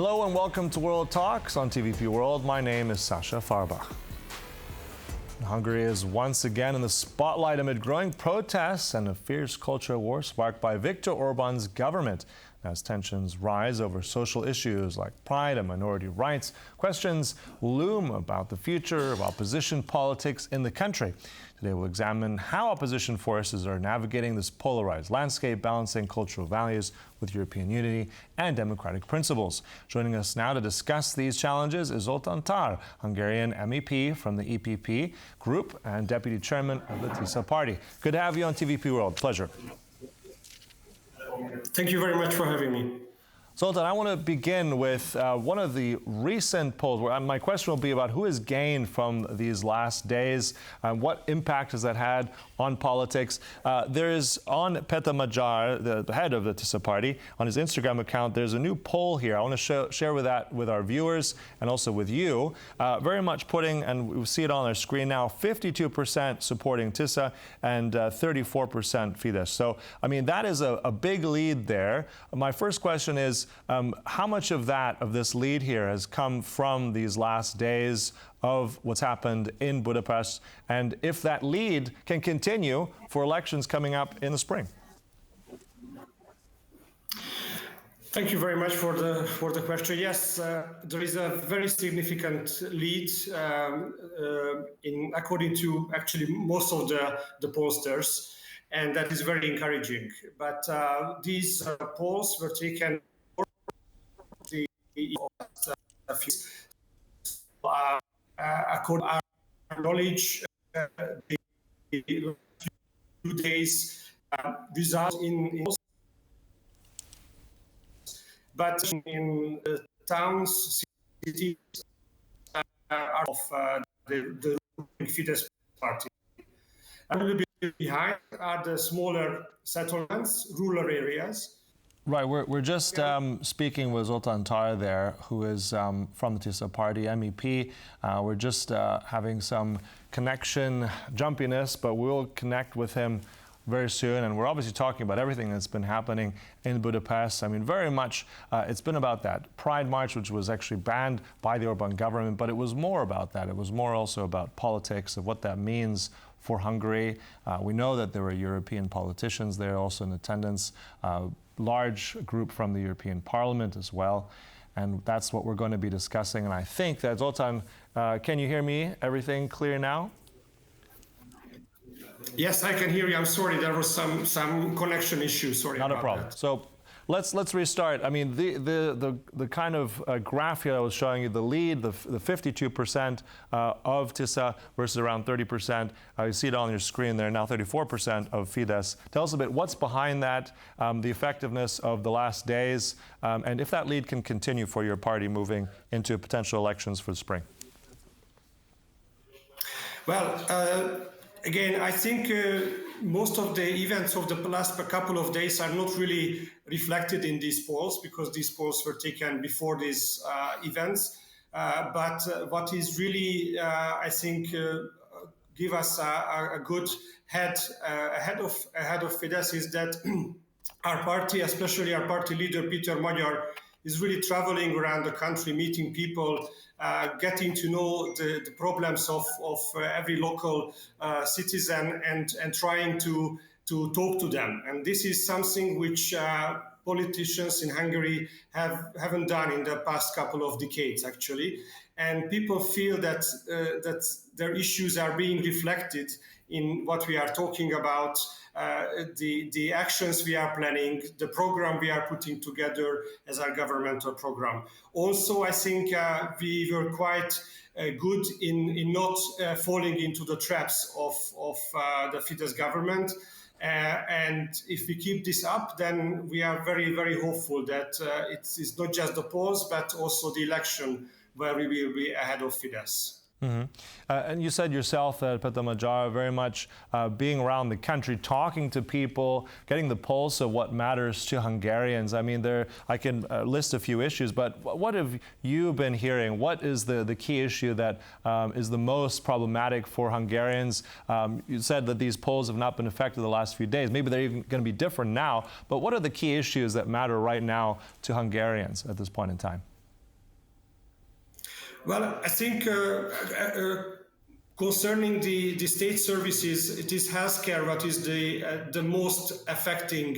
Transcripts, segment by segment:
Hello and welcome to World Talks on TVP World. My name is Sasha Farbach. Hungary is once again in the spotlight amid growing protests and a fierce cultural war sparked by Viktor Orbán's government. As tensions rise over social issues like pride and minority rights, questions loom about the future of opposition politics in the country. Today we'll examine how opposition forces are navigating this polarized landscape, balancing cultural values with European unity and democratic principles. Joining us now to discuss these challenges is Zoltán Tarr, Hungarian MEP from the EPP group and deputy chairman of the TISZA party. Good to have you on TVP World. Pleasure. Thank you very much for having me. Zoltán, I want to begin with one of the recent polls. Where my question will be about who has gained from these last days, what impact has that had on politics. There is on Péter Magyar, the head of the TISZA party, on his Instagram account, there's a new poll here. I want to share with our viewers and also with you, very much putting, and we see it on our screen now, 52% supporting TISZA and 34% Fidesz. So, I mean, that is a big lead there. My first question is, how much of this lead here has come from these last days of what's happened in Budapest, and if that lead can continue for elections coming up in the spring? Thank you very much for the question. Yes, there is a very significant lead according to actually most of the pollsters, and that is very encouraging. But these polls were taken according to our knowledge, the 2 days result in but in towns, cities of the Fidesz party. A little bit behind are the smaller settlements, rural areas. Right, we're just speaking with Zoltán Tarr there, who is from the TISZA party, MEP. We're just having some connection jumpiness, but we'll connect with him very soon. And we're obviously talking about everything that's been happening in Budapest. I mean, very much it's been about that Pride March, which was actually banned by the Orban government, but it was more about that. It was more also about politics, of what that means for Hungary. We know that there were European politicians there also in attendance. Large group from the European Parliament as well, and that's what we're going to be discussing. And I think that, Zoltán, can you hear me? Everything clear now? Yes, I can hear you. I'm sorry, there was some connection issue. Sorry. Not a problem. That. So let's restart. I mean, the kind of graph here I was showing you, the lead, the 52% of TISZA versus around 30%. You see it on your screen there, now 34% of Fidesz. Tell us a bit what's behind that, the effectiveness of the last days, and if that lead can continue for your party moving into potential elections for the spring. Well, again, I think most of the events of the last couple of days are not really reflected in these polls, because these polls were taken before these events. But what is really, I think, give us a good ahead of Fidesz is that our party, especially our party leader Péter Magyar, is really traveling around the country, meeting people, getting to know the problems of every local citizen and trying to talk to them. And this is something which politicians in Hungary haven't done in the past couple of decades, actually. And people feel that their issues are being reflected in what we are talking about, the actions we are planning, the program we are putting together as our governmental program. Also, I think we were quite good in not falling into the traps of the Fidesz government. And if we keep this up, then we are very, very hopeful that it's not just the polls, but also the election where we will be ahead of Fidesz. Mm-hmm. And you said yourself that Péter Magyar very much being around the country, talking to people, getting the pulse of what matters to Hungarians. I mean, I can list a few issues, but what have you been hearing? What is the key issue that is the most problematic for Hungarians? You said that these polls have not been affected the last few days. Maybe they're even going to be different now. But what are the key issues that matter right now to Hungarians at this point in time? Well, I think concerning the state services, it is healthcare what is the most affecting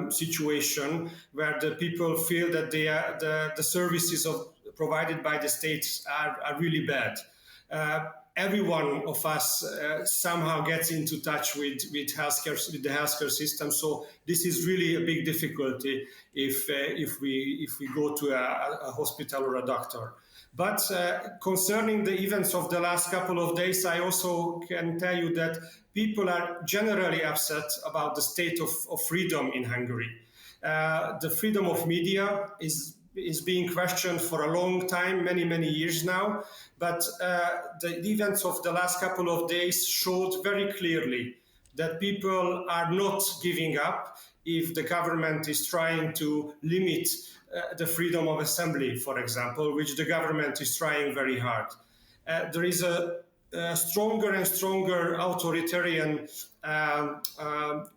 situation, where the people feel that the services provided by the states are really bad. Every one of us somehow gets into touch with healthcare, with the healthcare system. So this is really a big difficulty if we go to a hospital or a doctor. But concerning the events of the last couple of days, I also can tell you that people are generally upset about the state of freedom in Hungary. The freedom of media is being questioned for a long time, many years now. But the events of the last couple of days showed very clearly that people are not giving up if the government is trying to limit the freedom of assembly, for example, which the government is trying very hard. There is a stronger and stronger authoritarian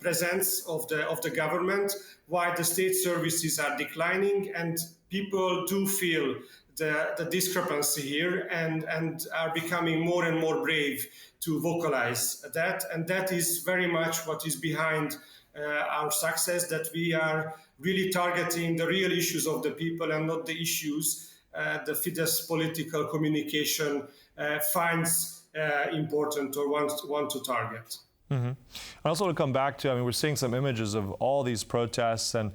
presence of the government, while the state services are declining, and people do feel the discrepancy here and are becoming more and more brave to vocalize that. And that is very much what is behind our success, that we are really targeting the real issues of the people and not the issues the Fidesz political communication finds important or want to target. Mm-hmm. I also want to come back to, I mean, we're seeing some images of all these protests, and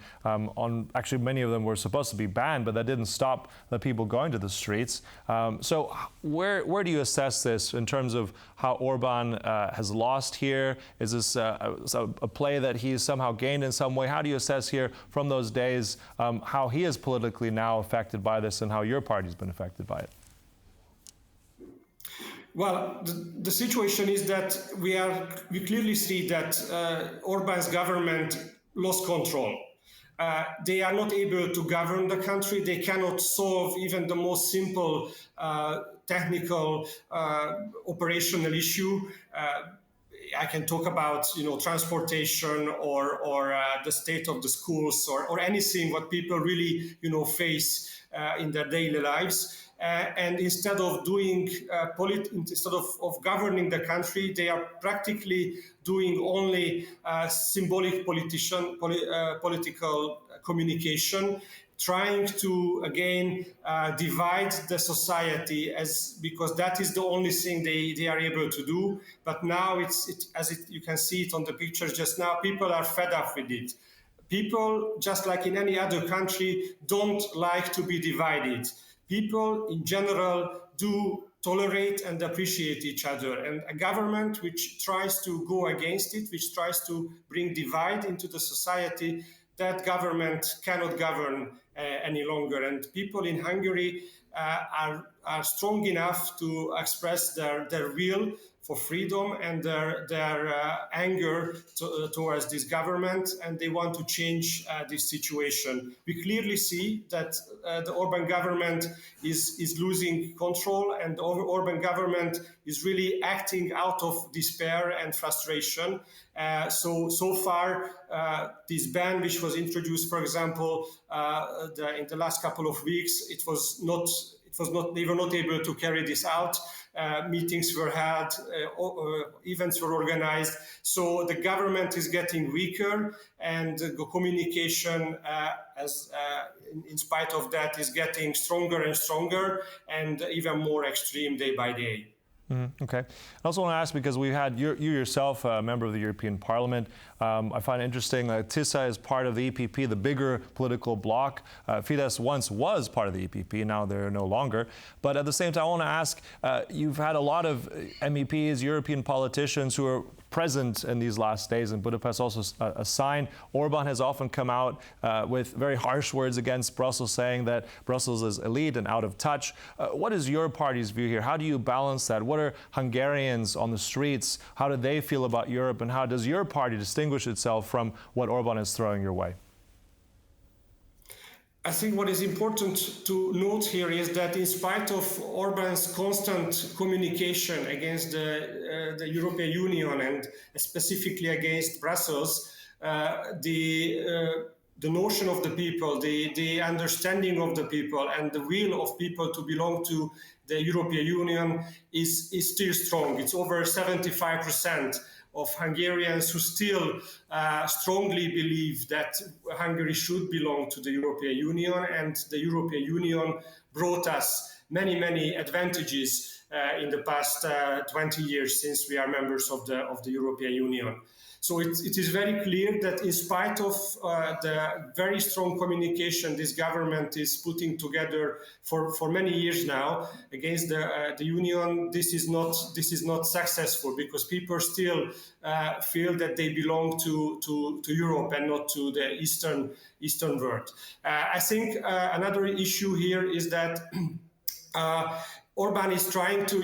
actually many of them were supposed to be banned, but that didn't stop the people going to the streets. So where do you assess this in terms of how Orban has lost here? Is this a play that he's somehow gained in some way? How do you assess here from those days how he is politically now affected by this and how your party's been affected by it? Well, the situation is that we clearly see that Orban's government lost control. They are not able to govern the country. They cannot solve even the most simple technical operational issue. I can talk about transportation or the state of the schools or anything what people really face in their daily lives. And instead of doing instead of governing the country, they are practically doing only symbolic political communication, trying to again divide the society because that is the only thing they are able to do. But now you can see it on the pictures just now, people are fed up with it. People, just like in any other country, don't like to be divided. People in general do tolerate and appreciate each other. And a government which tries to go against it, which tries to bring divide into the society, that government cannot govern any longer. And people in Hungary are strong enough to express their will for freedom and their anger towards this government, and they want to change this situation. We clearly see that the Orban government is losing control, and the Orban government is really acting out of despair and frustration. So far, this ban, which was introduced, for example, in the last couple of weeks, they were not able to carry this out. Meetings were had, events were organized. So the government is getting weaker, and the communication, in spite of that, is getting stronger and stronger and even more extreme day by day. Okay. I also want to ask, because we've had you yourself, a member of the European Parliament. I find it interesting that TISZA is part of the EPP, the bigger political bloc. Fidesz once was part of the EPP, now they're no longer. But at the same time, I want to ask, you've had a lot of MEPs, European politicians who are present in these last days in Budapest, also a sign. Orban has often come out with very harsh words against Brussels, saying that Brussels is elite and out of touch. What is your party's view here? How do you balance that? What are Hungarians on the streets? How do they feel about Europe? And how does your party distinguish itself from what Orban is throwing your way? I think what is important to note here is that in spite of Orban's constant communication against the European Union and specifically against Brussels, the the notion of the people, the understanding of the people, and the will of people to belong to the European Union is still strong. It's over 75% of Hungarians who still strongly believe that Hungary should belong to the European Union, and the European Union brought us many, many advantages in the past 20 years since we are members of the European Union. So it is very clear that in spite of the very strong communication this government is putting together for many years now against the Union, this is not successful, because people still feel that they belong to Europe and not to the Eastern world. I think another issue here is that Orban is trying to,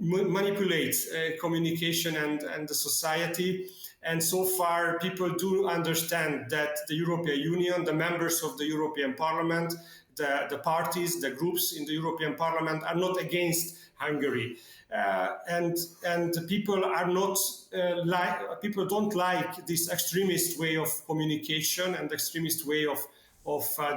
manipulate communication and the society. And so far, people do understand that the European Union, the members of the European Parliament, the parties, the groups in the European Parliament are not against Hungary. And people are not people don't like this extremist way of communication and extremist way of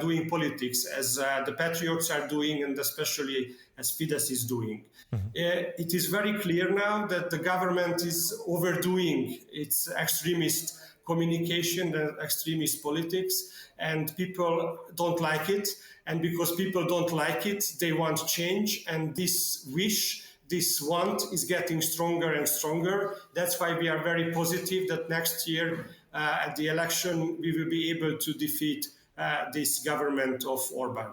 doing politics, as the Patriots are doing, and especially as Fidesz is doing. Mm-hmm. It is very clear now that the government is overdoing its extremist communication and extremist politics, and people don't like it. And because people don't like it, they want change, and this want is getting stronger and stronger. That's why we are very positive that next year at the election we will be able to defeat this government of Orban.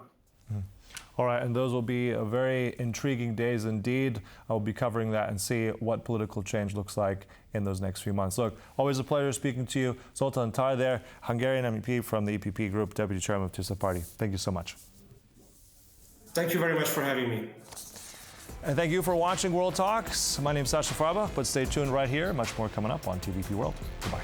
All right, and those will be very intriguing days indeed. I'll be covering that and see what political change looks like in those next few months. Look, always a pleasure speaking to you. Zoltán Tarr there, Hungarian MEP from the EPP Group, Deputy Chairman of TISZA Party. Thank you so much. Thank you very much for having me. And thank you for watching World Talks. My name is Sasha Fraba, but stay tuned right here. Much more coming up on TVP World. Goodbye.